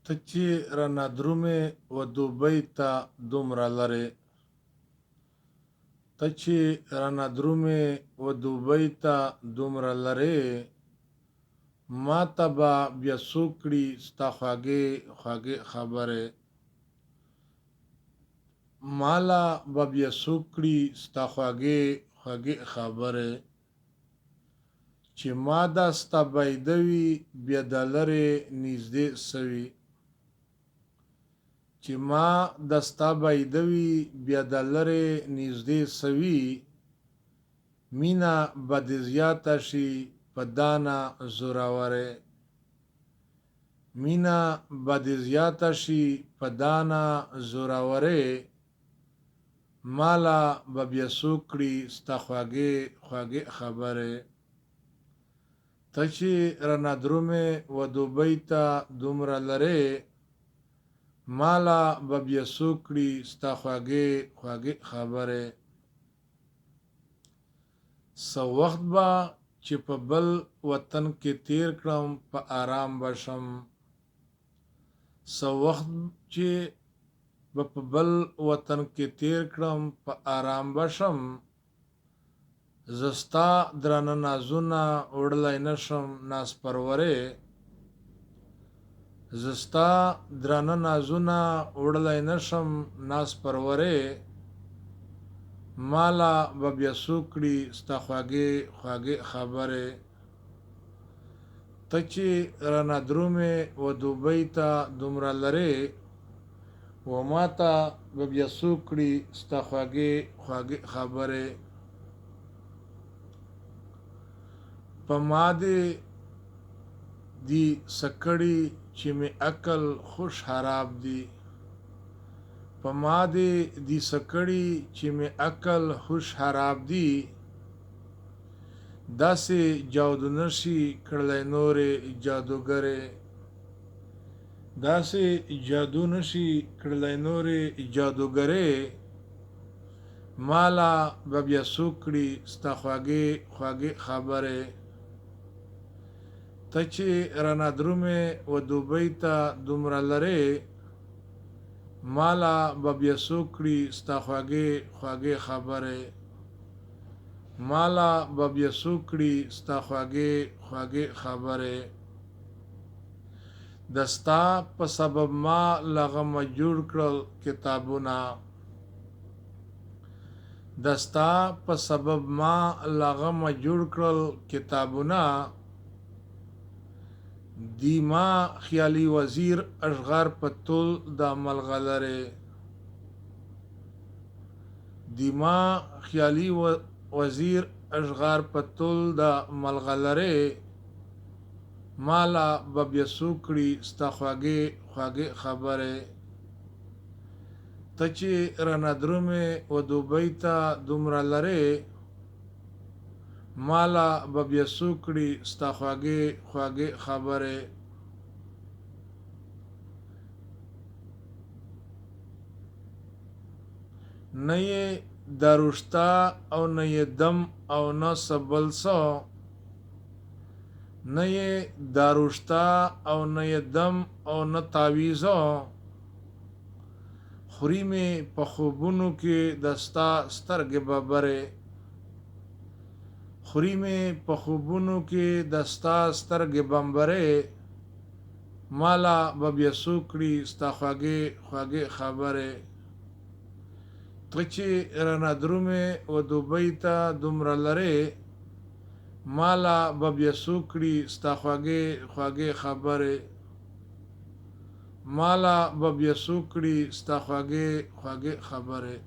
ته چې رانه درومې و دوبۍ ته دومره لرې ته چې رانه درومې و دوبۍ ته دومره لرې ما ته به بیا څوک کړي ستا خواږې خواږې خبرې مالا به بیا څوک کړي ستا خواږې خوږې خبرې چې ما دا ستا بیده وي بیا د لرې نږدې سوي چې ما د ستا بیده وي بیا د لرې نږدې سوي مینه به دې زیاته شي په دانه زورورې مینه به دې زیاته شي په دانه زورورې مالا به بیا څوک کړي ستا خواږې خواږې خبرې ته چې رانه درومې و دوبۍ ته دومره لرې مالا به بیا څوک کړي ستا خواږې خواږې خبرې څه وخت به چې په بل وطن کې تیر کړم په آرام بشم څه وخت چې به په بل وطن کې تیر کړم په آرام بشم زه ستا درانه نازونه وړلی نشم ناز پرورې زه ستا درانه نازونه وړلی نشم ناز پرورې مالا به بیا څوک کړي ستا خواږې خواږې خبرې ته چې رانه درومې و دوبۍ ته دومره لرې و ما ته به بیا څوک کړي ستا خواږې خواږې خبرې په ما دې دی سکړی چې می عقل خوش خراب دی په ما دې دی سکړی چې می عقل خوش خراب دی داسې جادو نشي کړلی نورې جادوګرې داسې جادو نشي کړلی نورې جادوګرې مالا به بیا څوک کړي ستا خواږې خواږې خبرې ته چې رانه درومې و دوبۍ ته دومره لرې مالا به بیا څوک کړي ستا خواږې خواږې خبرې مالا به بیا څوک کړي ستا خواږې خواږې خبرې د ستا په سبب ما له غمه جوړ کړل کتابونه د ستا په سبب ما له غمه جوړ کړل کتابونه دی ما خیالي وزیر اشغار په ټول د ملغلرې دی ما خیالي وزیر اشغار په ټول د ملغلرې مالا به بیا څوک کړي ستا خواږې خواږې خبرې ته چې رانه درومې و دوبۍ ته دومره لرې مالا به بیا څوک کړي ستا خواږې خواږې خبرې نه یې دارو شته او نه یې دم او نه څه بل څه نه یې دارو شته او نه یې دم او نه تاویزه خوري مې په خوبونو کې د ستا سترګې ببرې خوري مې په خوبونو کې د ستا سترګې بمبرې مالا به بیا څوک کړي ستا خواږې خواږې خبرې ته چې رانه درومې و دوبۍ ته دومره لرې مالا به بیا څوک کړي ستا خواږې خواږې خبرې مالا به بیا څوک کړي ستا خواږې خواږې خبرې